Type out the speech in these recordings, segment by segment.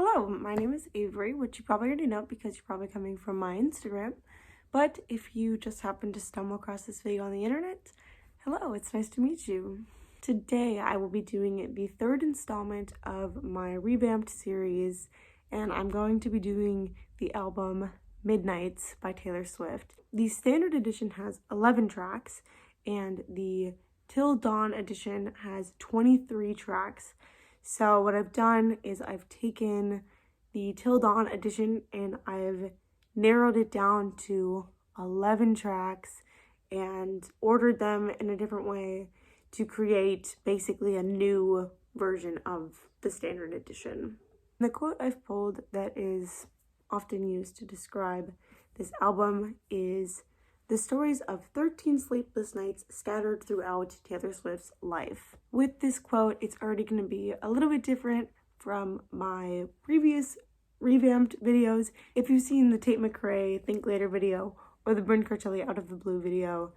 Hello, my name is Avery, which you probably already know because you're probably coming from my Instagram. But if you just happen to stumble across this video on the internet, hello, it's nice to meet you. Today I will be doing the third installment of my Revamped series, and I'm going to be doing the album Midnights by Taylor Swift. The standard edition has 11 tracks, and the Till Dawn edition has 23 tracks. So what I've done is I've taken the Till Dawn edition and I've narrowed it down to 11 tracks and ordered them in a different way to create basically a new version of the standard edition. The quote I've pulled that is often used to describe this album is the stories of 13 sleepless nights scattered throughout Taylor Swift's life. With this quote, it's already going to be a little bit different from my previous Revamped videos. If you've seen the Tate McRae Think Later video or the Bryn Cartelli Out of the Blue video,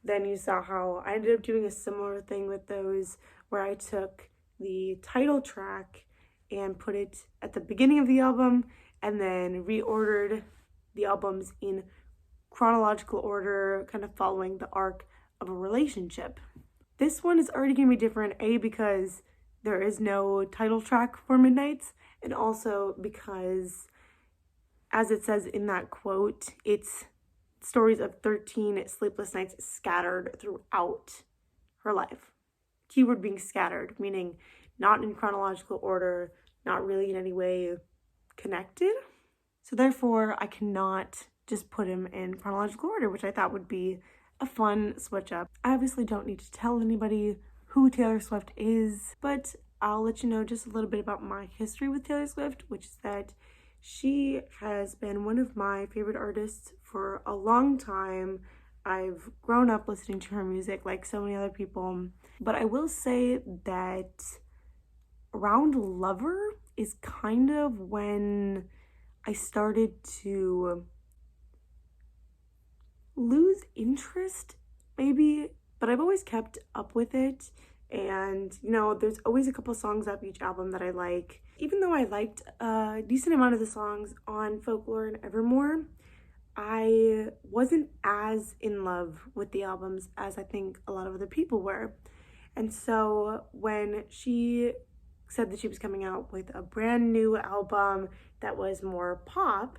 then you saw how I ended up doing a similar thing with those where I took the title track and put it at the beginning of the album and then reordered the albums in chronological order, kind of following the arc of a relationship. This one is already going to be different, A, because there is no title track for Midnights, and also because, as it says in that quote, it's stories of 13 sleepless nights scattered throughout her life. Keyword being scattered, meaning not in chronological order, not really in any way connected. So therefore, I cannot just put him in chronological order, which I thought would be a fun switch up. I obviously don't need to tell anybody who Taylor Swift is, but I'll let you know just a little bit about my history with Taylor Swift, which is that she has been one of my favorite artists for a long time. I've grown up listening to her music like so many other people, but I will say that around Lover is kind of when I started to lose interest, maybe, but I've always kept up with it. And, you know, there's always a couple songs off each album that I like. Even though I liked a decent amount of the songs on Folklore and Evermore, I wasn't as in love with the albums as I think a lot of other people were. And so when she said that she was coming out with a brand new album that was more pop,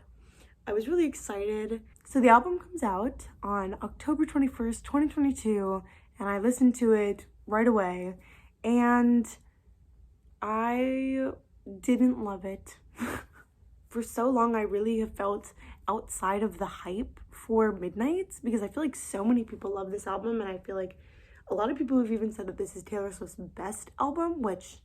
I was really excited. So the album comes out on October 21st, 2022, and I listened to it right away, and I didn't love it. For so long, I really have felt outside of the hype for Midnights because I feel like so many people love this album, and I feel like a lot of people have even said that this is Taylor Swift's best album, which,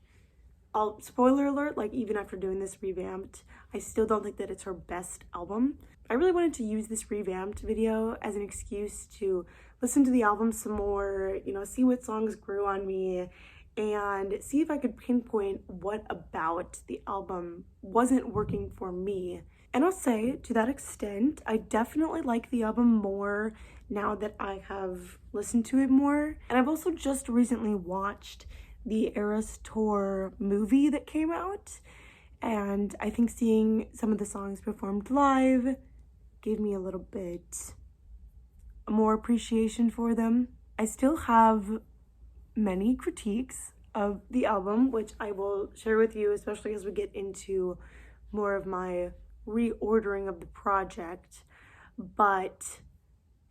spoiler alert, like even after doing this Revamped, I still don't think that it's her best album. I really wanted to use this Revamped video as an excuse to listen to the album some more, you know, see what songs grew on me, and see if I could pinpoint what about the album wasn't working for me. And I'll say, to that extent, I definitely like the album more now that I have listened to it more. And I've also just recently watched the Eras Tour movie that came out, and I think seeing some of the songs performed live gave me a little bit more appreciation for them. I still have many critiques of the album, which I will share with you, especially as we get into more of my reordering of the project. But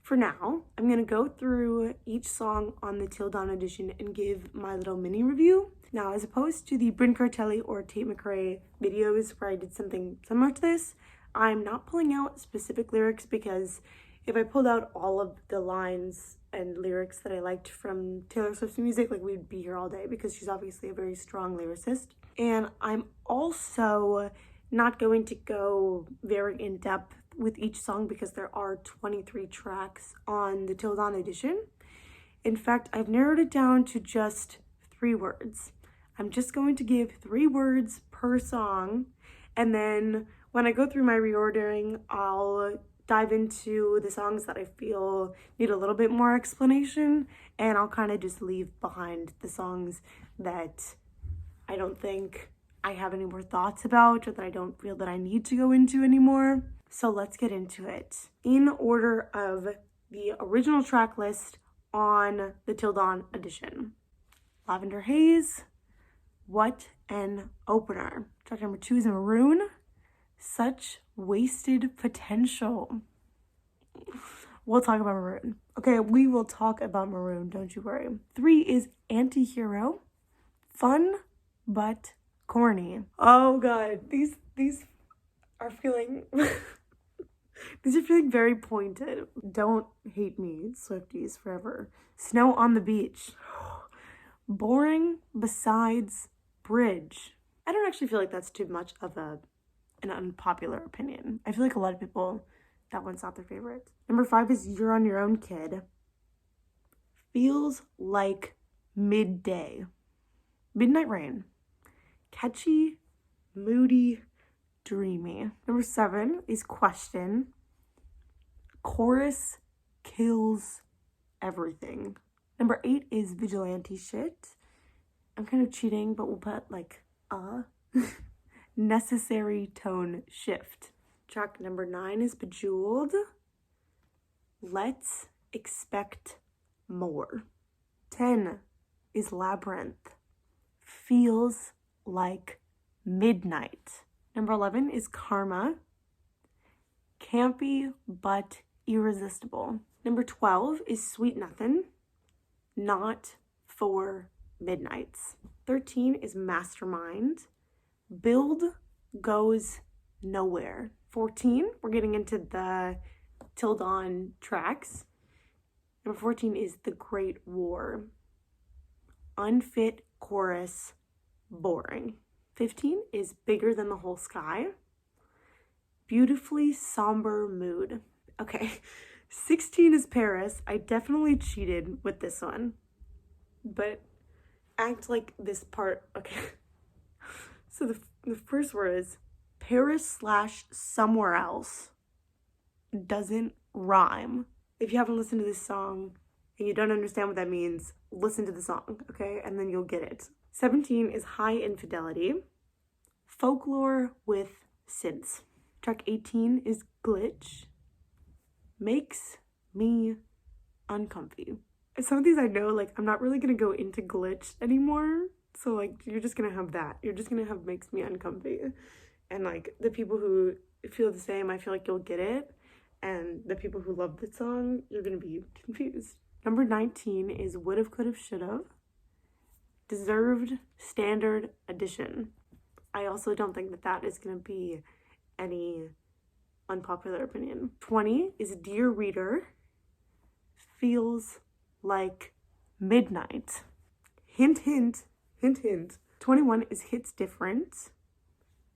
for now, I'm going to go through each song on the Till Dawn edition and give my little mini review. Now, as opposed to the Bryn Cartelli or Tate McRae videos where I did something similar to this, I'm not pulling out specific lyrics because if I pulled out all of the lines and lyrics that I liked from Taylor Swift's music, like we'd be here all day because she's obviously a very strong lyricist. And I'm also not going to go very in depth with each song because there are 23 tracks on the Till Dawn edition. In fact, I've narrowed it down to just 3 words. I'm just going to give 3 words per song, and then when I go through my reordering, I'll dive into the songs that I feel need a little bit more explanation, and I'll kind of just leave behind the songs that I don't think I have any more thoughts about or that I don't feel that I need to go into anymore. So let's get into it. In order of the original track list on the Till Dawn edition. Lavender Haze, What an Opener. Track number 2 is Maroon, Such Wasted Potential. We'll talk about Maroon. Okay, we will talk about Maroon, don't you worry. 3 is Anti-Hero, Fun but Corny. Oh god, these are feeling these are feeling very pointed. Don't hate me, Swifties, forever. Snow on the Beach. Boring besides Bridge. I don't actually feel like that's too much of an unpopular opinion. I feel like a lot of people, that one's not their favorite. Number 5 is You're on Your Own, Kid. Feels like Midday. Midnight Rain. Catchy, moody, dreamy. Number 7 is Question. Chorus kills everything. Number 8 is Vigilante Shit. I'm kind of cheating, but we'll put like necessary tone shift. Track number 9 is Bejeweled. Let's expect more. 10 is Labyrinth. Feels like midnight. Number 11 is Karma. Campy but irresistible. Number 12 is Sweet Nothin'. Not for midnights. 13 is Mastermind. Build goes nowhere. 14, we're getting into the Till Dawn tracks. Number 14 is The Great War. Unfit chorus, boring. 15 is Bigger Than the Whole Sky. Beautifully somber mood. Okay, 16 is Paris. I definitely cheated with this one, but act like this part, okay. So the first word is Paris / somewhere else. Doesn't rhyme. If you haven't listened to this song and you don't understand what that means, listen to the song, okay? And then you'll get it. 17 is High Infidelity. Folklore with synths. Track 18 is Glitch. Makes me uncomfy. Some of these I know, like, I'm not really gonna go into Glitch anymore. So, like, you're just gonna have that. You're just gonna have Makes Me Uncomfy. And, like, the people who feel the same, I feel like you'll get it. And the people who love this song, you're gonna be confused. Number 19 is Would've, Could've, Should've. Deserved Standard Edition. I also don't think that that is gonna be any unpopular opinion. 20 is Dear Reader. Feels like midnight. Hint, hint, hint, hint. 21 is Hits Different.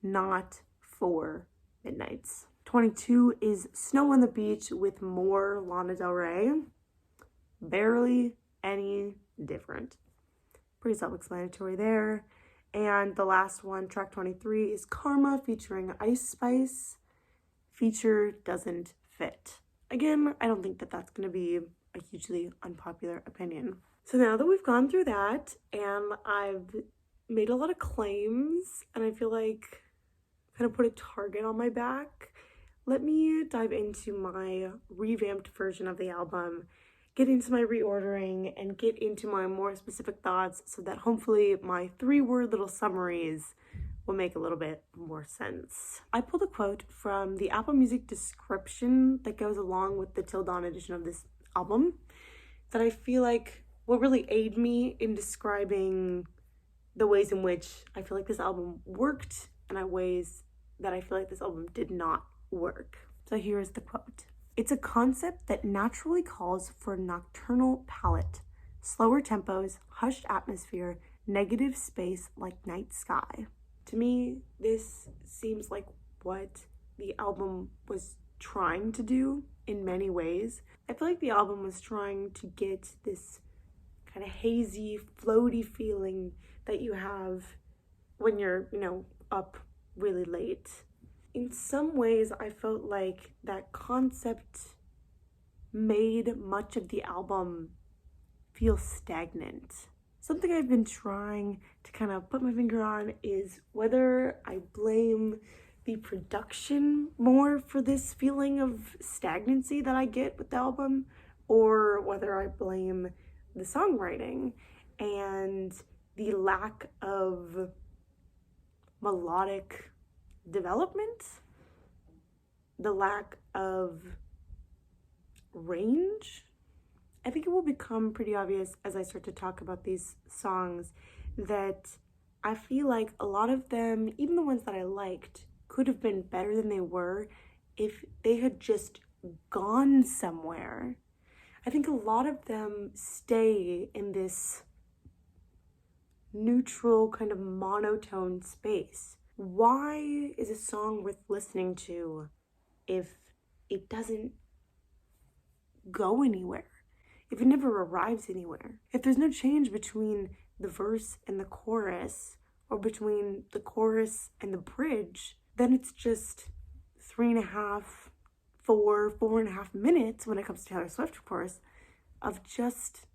Not for midnights. 22 is Snow on the Beach with more Lana Del Rey. Barely any different. Pretty self-explanatory there. And the last one, track 23, is Karma featuring Ice Spice. Feature doesn't fit. Again, I don't think that that's going to be a hugely unpopular opinion. So now that we've gone through that and I've made a lot of claims and I feel like kind of put a target on my back, let me dive into my revamped version of the album, get into my reordering, and get into my more specific thoughts so that hopefully my 3-word little summaries will make a little bit more sense. I pulled a quote from the Apple Music description that goes along with the Till Dawn edition of this album that I feel like will really aid me in describing the ways in which I feel like this album worked and ways that I feel like this album did not work. So here is the quote. It's a concept that naturally calls for a nocturnal palette, slower tempos, hushed atmosphere, negative space like night sky. To me, this seems like what the album was trying to do in many ways. I feel like the album was trying to get this kind of hazy, floaty feeling that you have when you're, up really late. In some ways, I felt like that concept made much of the album feel stagnant. Something I've been trying to kind of put my finger on is whether I blame the production more for this feeling of stagnancy that I get with the album, or whether I blame the songwriting and the lack of melodic development, the lack of range. I think it will become pretty obvious as I start to talk about these songs that I feel like a lot of them, even the ones that I liked, could have been better than they were if they had just gone somewhere. I think a lot of them stay in this neutral kind of monotone space. Why is a song worth listening to if it doesn't go anywhere? If it never arrives anywhere? If there's no change between the verse and the chorus, or between the chorus and the bridge, then it's just 3.5, 4.5 minutes when it comes to Taylor Swift, of course, of just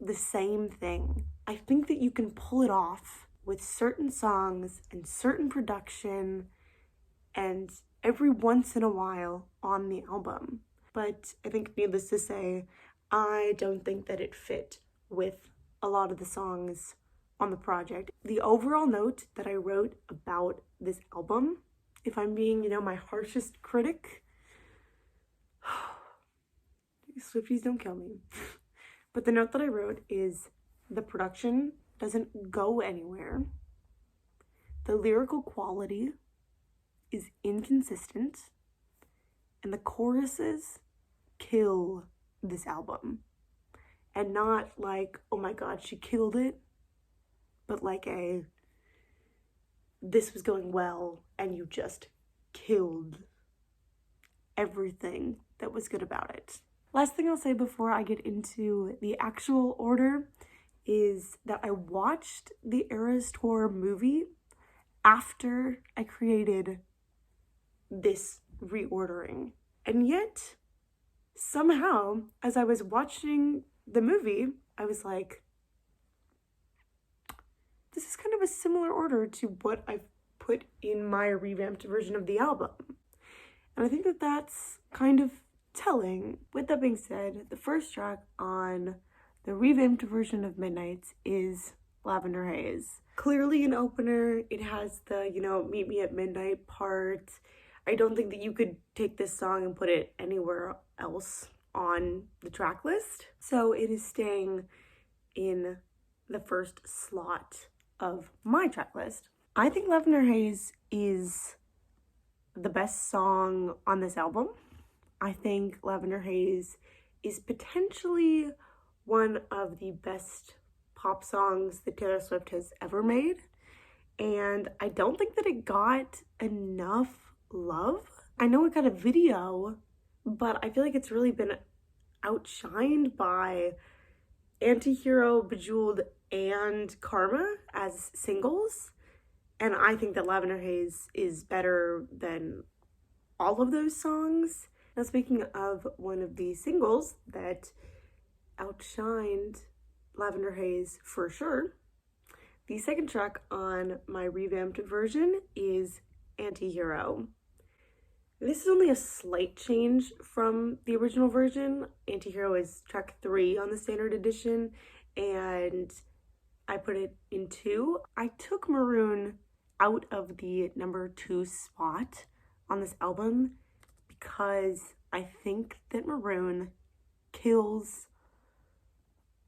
the same thing. I think that you can pull it off with certain songs and certain production and every once in a while on the album. But I think, needless to say, I don't think that it fit with a lot of the songs on the project. The overall note that I wrote about this album, if I'm being, my harshest critic, Swifties don't kill me. But the note that I wrote is the production doesn't go anywhere. The lyrical quality is inconsistent. And the choruses kill this album. And not like, oh my god, she killed it, but like this was going well and you just killed everything that was good about it. Last thing I'll say before I get into the actual order is that I watched the Eras Tour movie after I created this reordering. And yet, somehow, as I was watching the movie, I was like, this is kind of a similar order to what I've put in my revamped version of the album. And I think that that's kind of telling. With that being said, the first track on the revamped version of Midnights is Lavender Haze. Clearly an opener. It has the, meet me at midnight part. I don't think that you could take this song and put it anywhere else on the track list. So it is staying in the first slot of my track list. I think Lavender Haze is the best song on this album. I think Lavender Haze is potentially one of the best pop songs that Taylor Swift has ever made. And I don't think that it got enough love. I know it got a video, but I feel like it's really been outshined by Antihero, Bejeweled, and Karma as singles. And I think that Lavender Haze is better than all of those songs. Now, speaking of one of the singles that outshined Lavender Haze for sure, the second track on my revamped version is Antihero. This is only a slight change from the original version. Antihero is track 3 on the standard edition, and I put it in 2. I took Maroon out of the number 2 spot on this album because I think that Maroon kills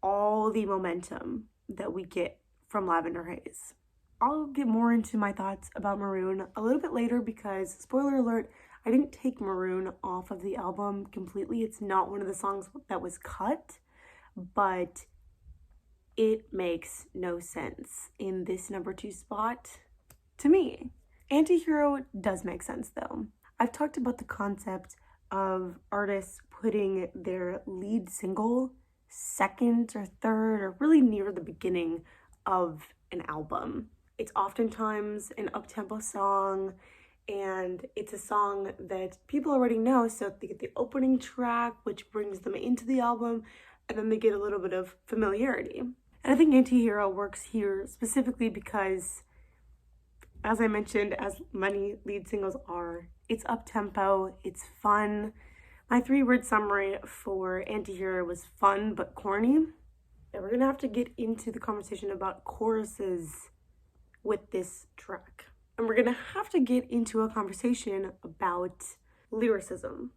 all the momentum that we get from Lavender Haze. I'll get more into my thoughts about Maroon a little bit later because, spoiler alert, I didn't take Maroon off of the album completely. It's not one of the songs that was cut, but it makes no sense in this number 2 spot to me. Antihero does make sense though. I've talked about the concept of artists putting their lead single second or third or really near the beginning of an album. It's oftentimes an up-tempo song, and it's a song that people already know, so they get the opening track, which brings them into the album, and then they get a little bit of familiarity. And I think Anti-Hero works here specifically because, as I mentioned, as many lead singles are, it's up-tempo, it's fun. My 3-word summary for Anti-Hero was fun but corny. And we're gonna have to get into the conversation about choruses with this track. And we're gonna have to get into a conversation about lyricism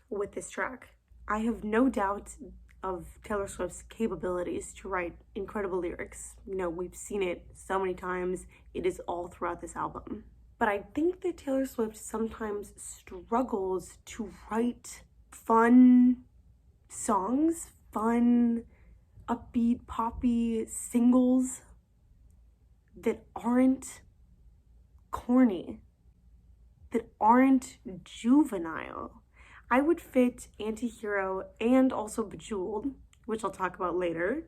with this track. I have no doubt of Taylor Swift's capabilities to write incredible lyrics. You know, we've seen it so many times. It is all throughout this album. But I think that Taylor Swift sometimes struggles to write fun songs, fun, upbeat, poppy singles that aren't corny, that aren't juvenile. I would fit Anti-Hero and also Bejeweled, which I'll talk about later,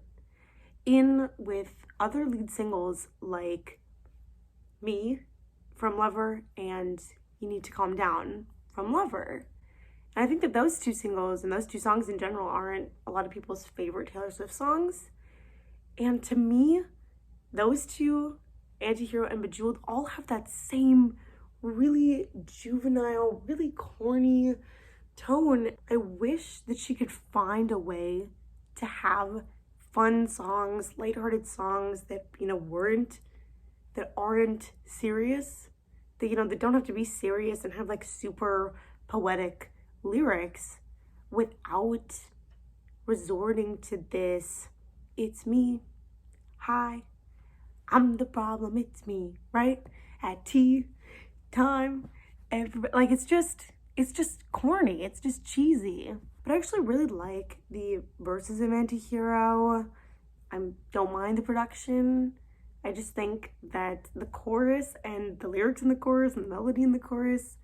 in with other lead singles like Me from Lover and You Need to Calm Down from Lover. And I think that those two singles and those two songs in general aren't a lot of people's favorite Taylor Swift songs. And to me, those two, Anti-Hero and Bejeweled, all have that same really juvenile, really corny tone. I wish that she could find a way to have fun songs, lighthearted songs that, that aren't serious, that don't have to be serious and have like super poetic lyrics without resorting to this, it's me, hi, I'm the problem, it's me, right? At tea time, everybody, like it's just corny, it's just cheesy. But I actually really like the verses of Anti-Hero. I don't mind the production. I just think that the chorus and the lyrics in the chorus and the melody in the chorus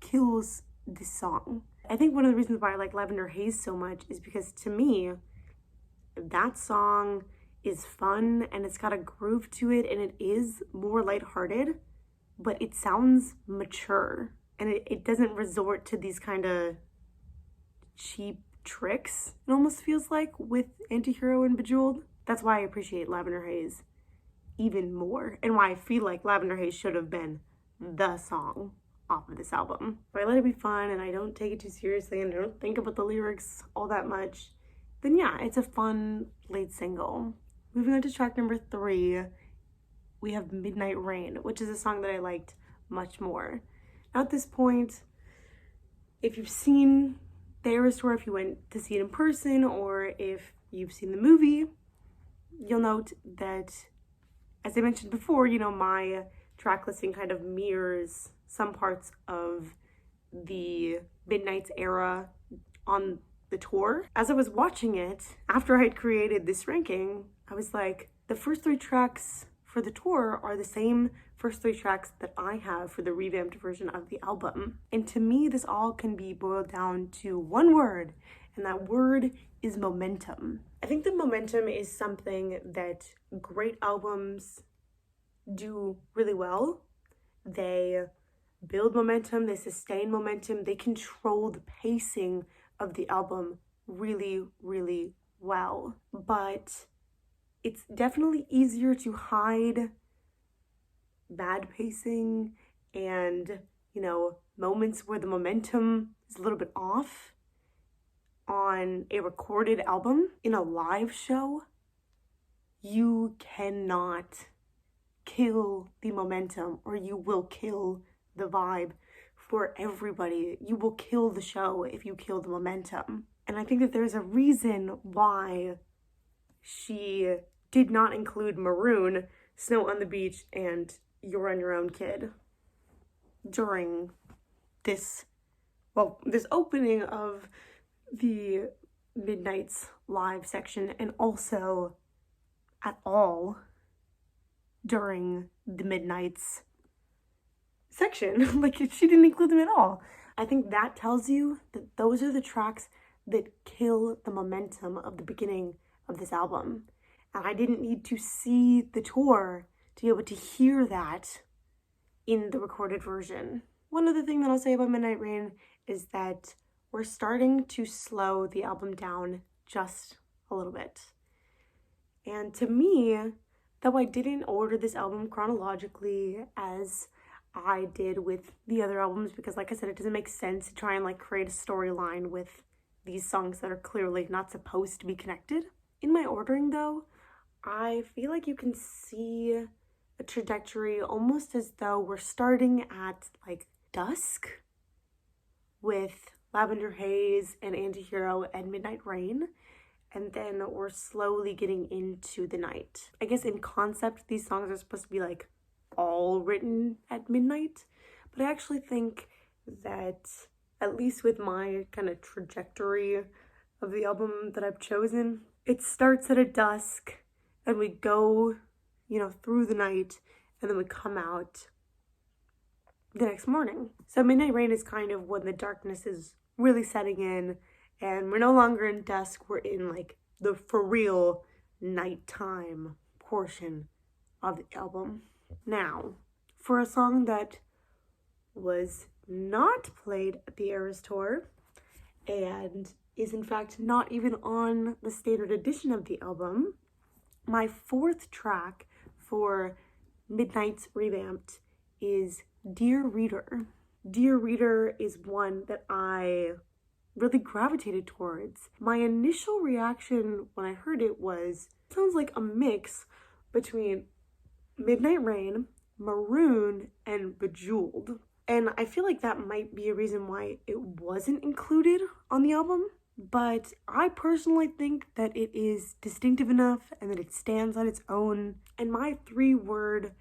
kills this song. I think one of the reasons why I like Lavender Haze so much is because to me, that song is fun and it's got a groove to it and it is more lighthearted, but it sounds mature and it doesn't resort to these kind of cheap tricks, it almost feels like, with Anti-Hero and Bejeweled. That's why I appreciate Lavender Haze even more and why I feel like Lavender Haze should have been the song off of this album. If I let it be fun and I don't take it too seriously and I don't think about the lyrics all that much, then yeah, it's a fun lead single. Moving on to track number 3, we have Midnight Rain, which is a song that I liked much more. Now at this point, if you've seen the Eras Tour, if you went to see it in person, or if you've seen the movie, you'll note that, as I mentioned before, my track listing kind of mirrors some parts of the Midnight's era on the tour. As I was watching it, after I had created this ranking, I was like, the first 3 tracks for the tour are the same first 3 tracks that I have for the revamped version of the album. And to me, this all can be boiled down to one word, and that word is momentum. I think that momentum is something that great albums do really well. They build momentum, they sustain momentum, they control the pacing of the album really, really well. But it's definitely easier to hide bad pacing and, moments where the momentum is a little bit off on a recorded album. In a live show, you cannot kill the momentum or you will kill the vibe for everybody. You will kill the show if you kill the momentum. And I think that there's a reason why she did not include Maroon, Snow on the Beach, and You're on Your Own, Kid during this opening of the Midnight's live section, and also at all during the Midnight's section. Like, she didn't include them at all. I think that tells you that those are the tracks that kill the momentum of the beginning of this album. And I didn't need to see the tour to be able to hear that in the recorded version. One other thing that I'll say about Midnight Rain is that we're starting to slow the album down just a little bit. And to me, though I didn't order this album chronologically as I did with the other albums, because like I said, it doesn't make sense to try and like create a storyline with these songs that are clearly not supposed to be connected. In my ordering though, I feel like you can see a trajectory almost as though we're starting at like dusk with Lavender Haze and Antihero and Midnight Rain, and then we're slowly getting into the night. I guess in concept, these songs are supposed to be like all written at midnight, but I actually think that, at least with my kind of trajectory of the album that I've chosen, it starts at a dusk and we go, you know, through the night, and then we come out the next morning. So Midnight Rain is kind of when the darkness is really setting in and we're no longer in dusk, we're in like the for real nighttime portion of the album. Now, for a song that was not played at the Eras Tour and is in fact not even on the standard edition of the album, my fourth track for Midnight's Revamped is Dear Reader. Dear Reader is one that I really gravitated towards. My initial reaction when I heard it was, sounds like a mix between Midnight Rain, Maroon, and Bejeweled. And I feel like that might be a reason why it wasn't included on the album. But I personally think that it is distinctive enough and that it stands on its own. And my 3-word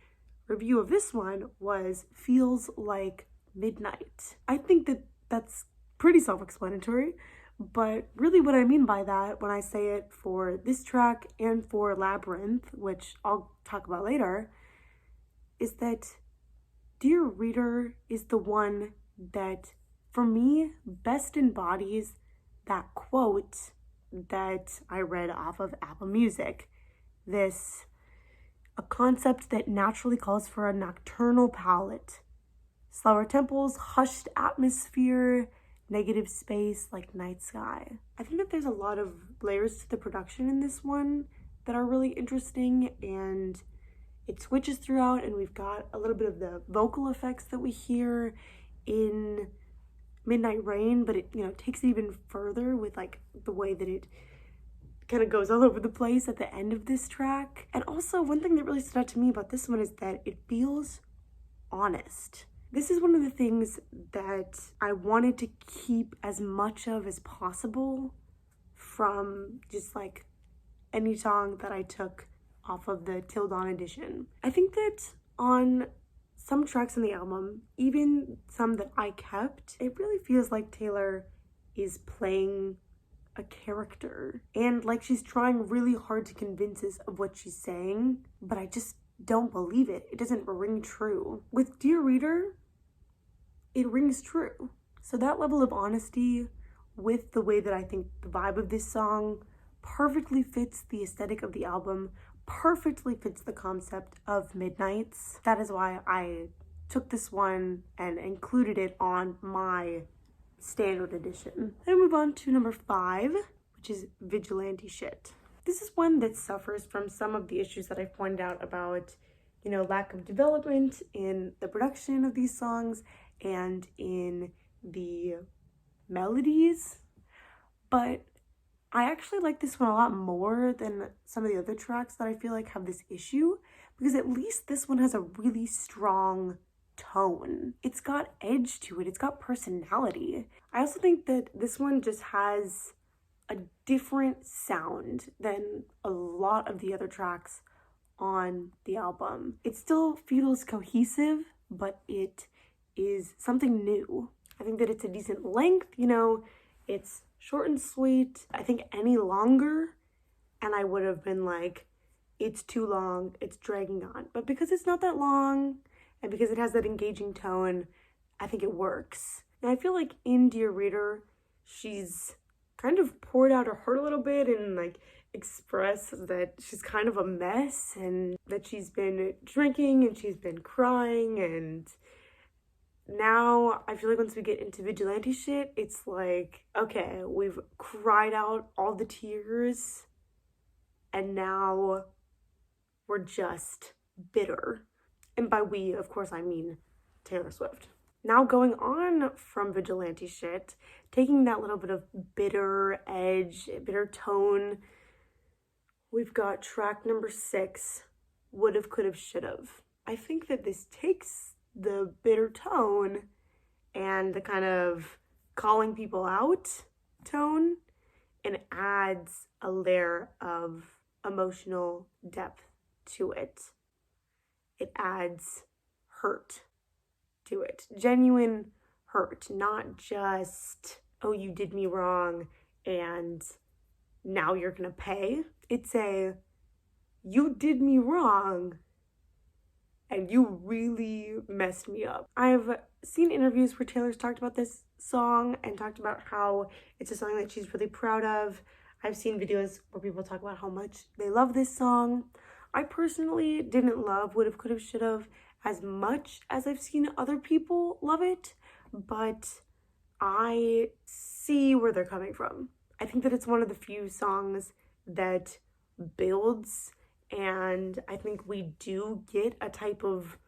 review of this one was feels like midnight. I think that that's pretty self-explanatory, but really what I mean by that when I say it for this track and for Labyrinth, which I'll talk about later, is that Dear Reader is the one that, for me, best embodies that quote that I read off of Apple Music. A concept that naturally calls for a nocturnal palette. Slower tempos, hushed atmosphere, negative space like night sky. I think that there's a lot of layers to the production in this one that are really interesting, and it switches throughout, and we've got a little bit of the vocal effects that we hear in Midnight Rain, but it, you know, takes it even further with like the way that it kind of goes all over the place at the end of this track. And also one thing that really stood out to me about this one is that it feels honest. This is one of the things that I wanted to keep as much of as possible from just like any song that I took off of the Till Dawn edition. I think that on some tracks in the album, even some that I kept, it really feels like Taylor is playing a character and like she's trying really hard to convince us of what she's saying, but I just don't believe it. It doesn't ring true. With Dear Reader, it rings true. So that level of honesty with the way that I think the vibe of this song perfectly fits the aesthetic of the album, perfectly fits the concept of Midnights. That is why I took this one and included it on my standard edition. Then move on to number 5, which is Vigilante Shit. This is one that suffers from some of the issues that I pointed out about, you know, lack of development in the production of these songs and in the melodies, but I actually like this one a lot more than some of the other tracks that I feel like have this issue, because at least this one has a really strong tone. It's got edge to it. It's got personality. I also think that this one just has a different sound than a lot of the other tracks on the album. It still feels cohesive, but it is something new. I think that it's a decent length, you know, it's short and sweet. I think any longer and I would have been like, it's too long, it's dragging on. But because it's not that long and because it has that engaging tone, I think it works. And I feel like in Dear Reader, she's kind of poured out her heart a little bit and like expressed that she's kind of a mess and that she's been drinking and she's been crying, and now I feel like once we get into Vigilante Shit, it's like, okay, we've cried out all the tears and now we're just bitter. And by we, of course, I mean Taylor Swift. Now going on from vigilante shit, taking that little bit of bitter edge, bitter tone, we've got track number 6, Would've, Could've, Should've. I think that this takes the bitter tone and the kind of calling people out tone and adds a layer of emotional depth to it. It adds hurt to it. Genuine hurt, not just, oh, you did me wrong and now you're gonna pay. It's a, you did me wrong and you really messed me up. I've seen interviews where Taylor's talked about this song and talked about how it's a song that she's really proud of. I've seen videos where people talk about how much they love this song. I personally didn't love Would've, Could've, Should've as much as I've seen other people love it, but I see where they're coming from. I think that it's one of the few songs that builds, and I think we do get a type of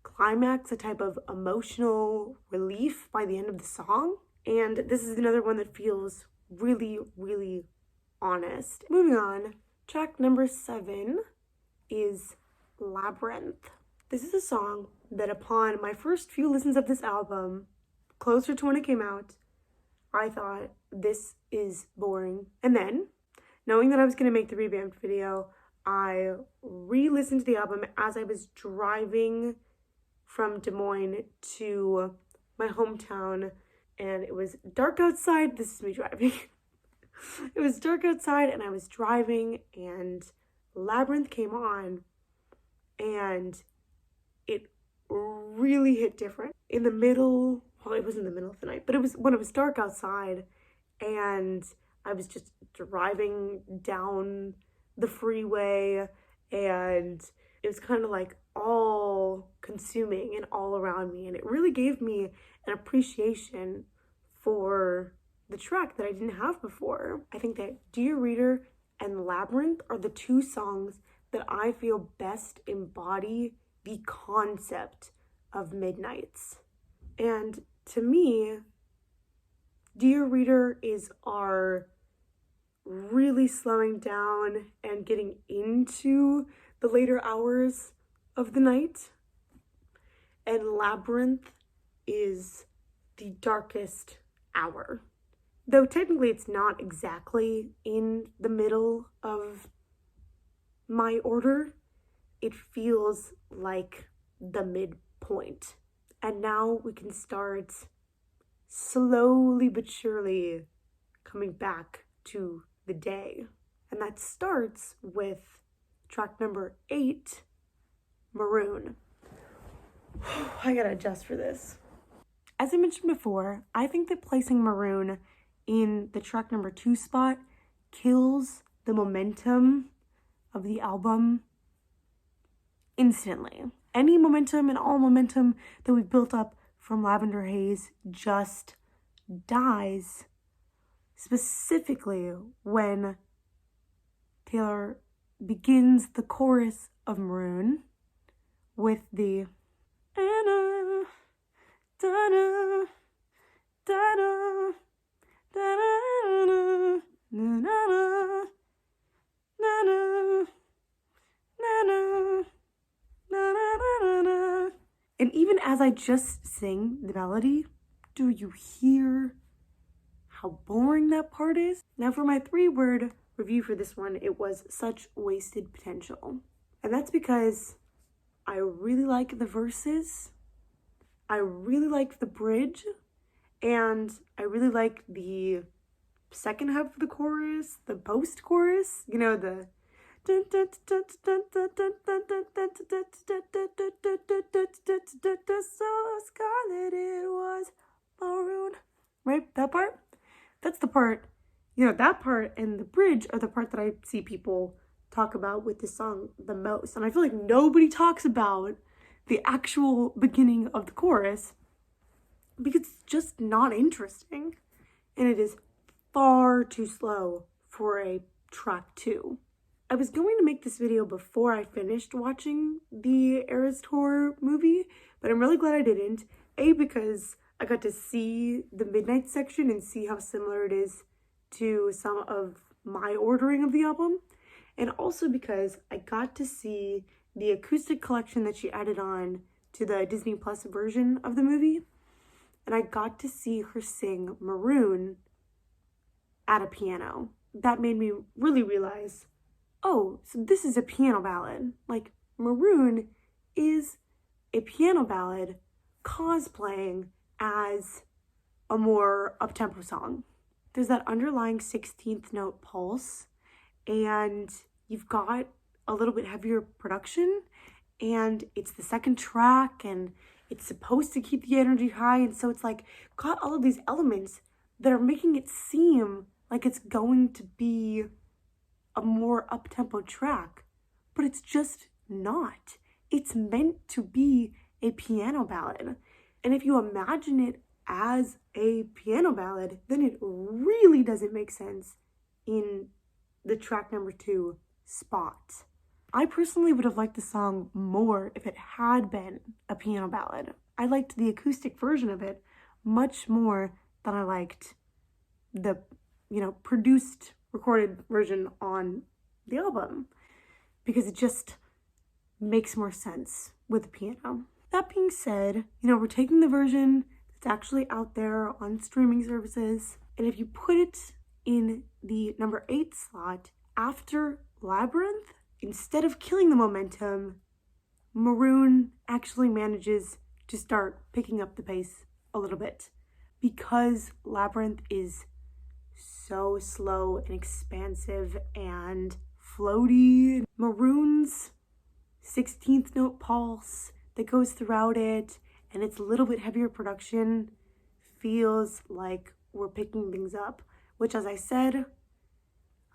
climax, a type of emotional relief by the end of the song. And this is another one that feels really, really honest. Moving on, track number 7 is Labyrinth. This is a song that upon my first few listens of this album, closer to when it came out, I thought, this is boring. And then, knowing that I was going to make the Revamped video, I re-listened to the album as I was driving from Des Moines to my hometown, and it was dark outside. This is me driving. It was dark outside and I was driving and Labyrinth came on and it really hit different. In the middle, well, it was in the middle of the night, but it was when it was dark outside and I was just driving down the freeway and it was kind of like all consuming and all around me, and it really gave me an appreciation for the track that I didn't have before. I think that Dear Reader and Labyrinth are the 2 songs that I feel best embody the concept of Midnights. And to me, Dear Reader is our really slowing down and getting into the later hours of the night. And Labyrinth is the darkest hour. Though technically it's not exactly in the middle of my order, it feels like the midpoint. And now we can start slowly but surely coming back to the day. And that starts with track number 8, Maroon. I gotta adjust for this. As I mentioned before, I think that placing Maroon in the track number 2 spot kills the momentum of the album instantly. Any momentum and all momentum that we've built up from Lavender Haze just dies, specifically when Taylor begins the chorus of Maroon with the da-da, da-da, da-da, da-da, na-na, na-na, na-na, na-na. And even as I just sing the melody, do you hear how boring that part is? Now for my 3-word review for this one, it was such wasted potential. And that's because I really like the verses, I really like the bridge, and I really like the second half of the chorus, the post-chorus, you know, the so scarlet it was maroon, right? That part? That's the part, you know, that part and the bridge are the part that I see people talk about with this song the most. And I feel like nobody talks about the actual beginning of the chorus because it's just not interesting. And it is far too slow for a track 2. I was going to make this video before I finished watching the Eras Tour movie, but I'm really glad I didn't. A, because I got to see the Midnight section and see how similar it is to some of my ordering of the album, and also because I got to see the acoustic collection that she added on to the Disney Plus version of the movie, and I got to see her sing Maroon at a piano. That made me really realize, oh, so this is a piano ballad. Like, Maroon is a piano ballad cosplaying as a more up-tempo song. There's that underlying 16th note pulse, and you've got a little bit heavier production, and it's the second track, and it's supposed to keep the energy high, and so it's like got all of these elements that are making it seem like it's going to be a more up-tempo track, but it's just not. It's meant to be a piano ballad, and if you imagine it as a piano ballad, then it really doesn't make sense in the track number 2 spot. I personally would have liked the song more if it had been a piano ballad. I liked the acoustic version of it much more than I liked the, produced, recorded version on the album, because it just makes more sense with the piano. That being said, we're taking the version that's actually out there on streaming services, and if you put it in the number 8 slot after Labyrinth, instead of killing the momentum, Maroon actually manages to start picking up the pace a little bit. Because Labyrinth is so slow and expansive and floaty, Maroon's 16th note pulse that goes throughout it, and its a little bit heavier production, feels like we're picking things up, which, as I said,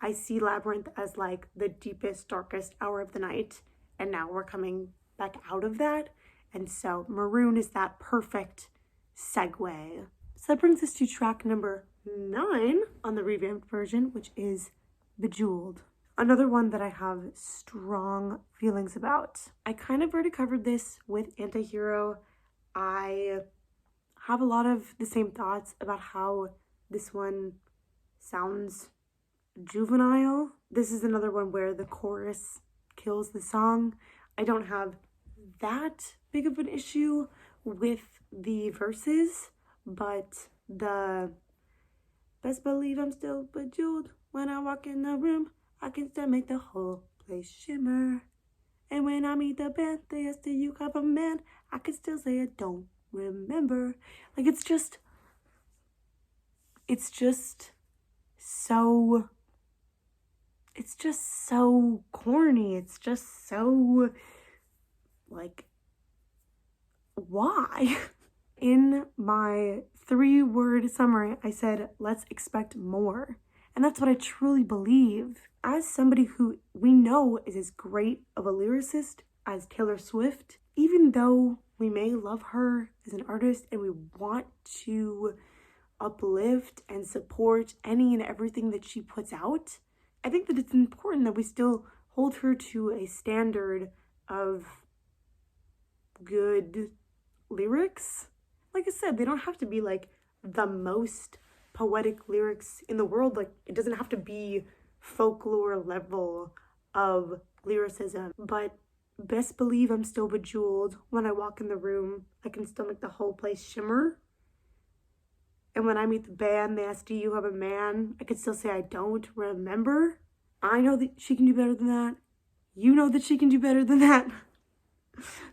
I see Labyrinth as like the deepest, darkest hour of the night, and now we're coming back out of that, and so Maroon is that perfect segue. So that brings us to track number 9 on the revamped version, which is Bejeweled. Another one that I have strong feelings about. I kind of already covered this with Antihero. I have a lot of the same thoughts about how this one sounds juvenile. This is another one where the chorus kills the song. I don't have that big of an issue with the verses, but the best believe I'm still bejeweled when I walk in the room. I can still make the whole place shimmer. And when I meet the band, they ask, do you have a man? I can still say I don't remember. Like, it's just so corny. It's just so, like, why? In my 3-word summary, I said, let's expect more. And that's what I truly believe. As somebody who we know is as great of a lyricist as Taylor Swift, even though we may love her as an artist and we want to uplift and support any and everything that she puts out, I think that it's important that we still hold her to a standard of good lyrics. Like I said, they don't have to be like the most poetic lyrics in the world. Like, it doesn't have to be folklore level of lyricism, but best believe I'm still bejeweled. When I walk in the room, I can still make the whole place shimmer. And when I meet the band, they ask, do you have a man? I could still say I don't remember. I know that she can do better than that. You know that she can do better than that.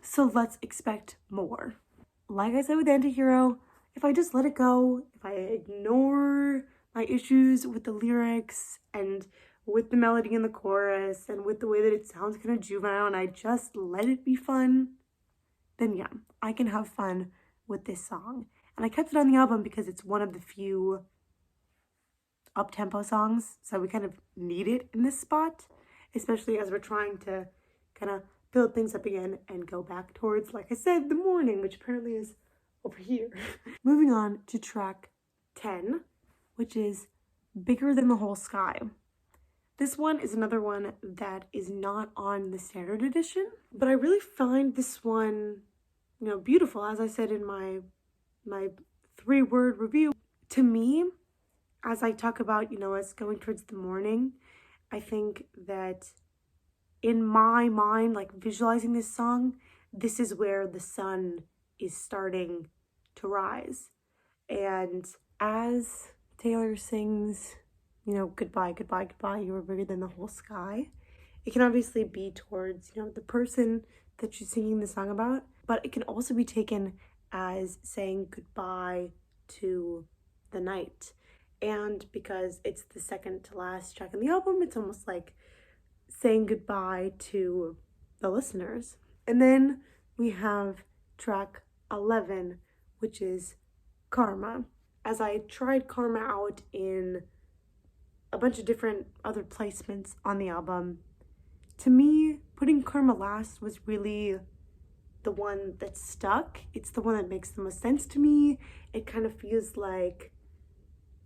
So let's expect more. Like I said with Antihero, if I just let it go, if I ignore my issues with the lyrics and with the melody in the chorus and with the way that it sounds kind of juvenile, and I just let it be fun, then yeah, I can have fun with this song. And I kept it on the album because it's one of the few up-tempo songs, so we kind of need it in this spot, especially as we're trying to kind of build things up again and go back towards, like I said, the morning, which apparently is over here. Moving on to track 10, which is Bigger Than the Whole Sky. This one is another one that is not on the standard edition, but I really find this one, you know, beautiful. As I said in my 3-word review, to me, as I talk about, you know, us going towards the morning, I think that in my mind, like visualizing this song, this is where the sun is starting to rise. And as Taylor sings, you know, goodbye, goodbye, goodbye, you were bigger than the whole sky, it can obviously be towards, you know, the person that she's singing the song about, but it can also be taken as saying goodbye to the night. And because it's the second to last track in the album, it's almost like saying goodbye to the listeners. And then we have track 11, which is Karma. As I tried Karma out in a bunch of different other placements on the album, to me, putting Karma last was really the one that stuck. It's the one that makes the most sense to me. It kind of feels like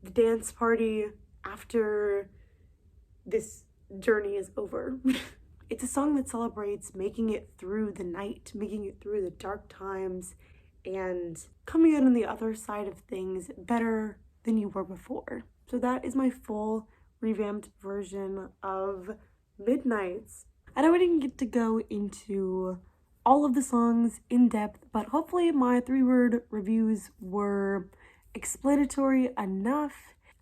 the dance party after this journey is over. It's a song that celebrates making it through the night, making it through the dark times, and coming out on the other side of things better than you were before. So that is my full revamped version of Midnights. I know I didn't get to go into all of the songs in depth, but hopefully my 3-word reviews were explanatory enough.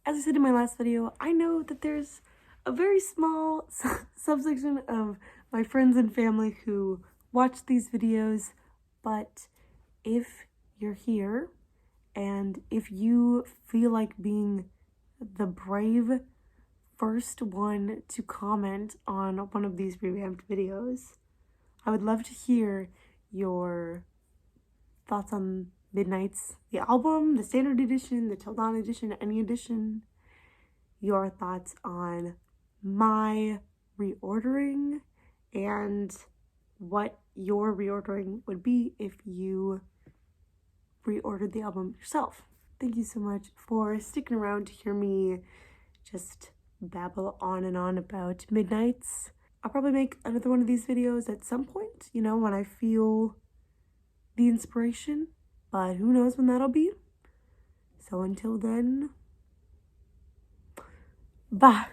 As I said in my last video, I know that there's a very small subsection of my friends and family who watch these videos, but if you're here and if you feel like being the brave first one to comment on one of these revamped videos, I would love to hear your thoughts on Midnights, the album, the standard edition, the Till Dawn edition, any edition, your thoughts on my reordering, and what your reordering would be if you reordered the album yourself. Thank you so much for sticking around to hear me just babble on and on about Midnights. I'll probably make another one of these videos at some point, you know, when I feel the inspiration, but who knows when that'll be. So until then, bye.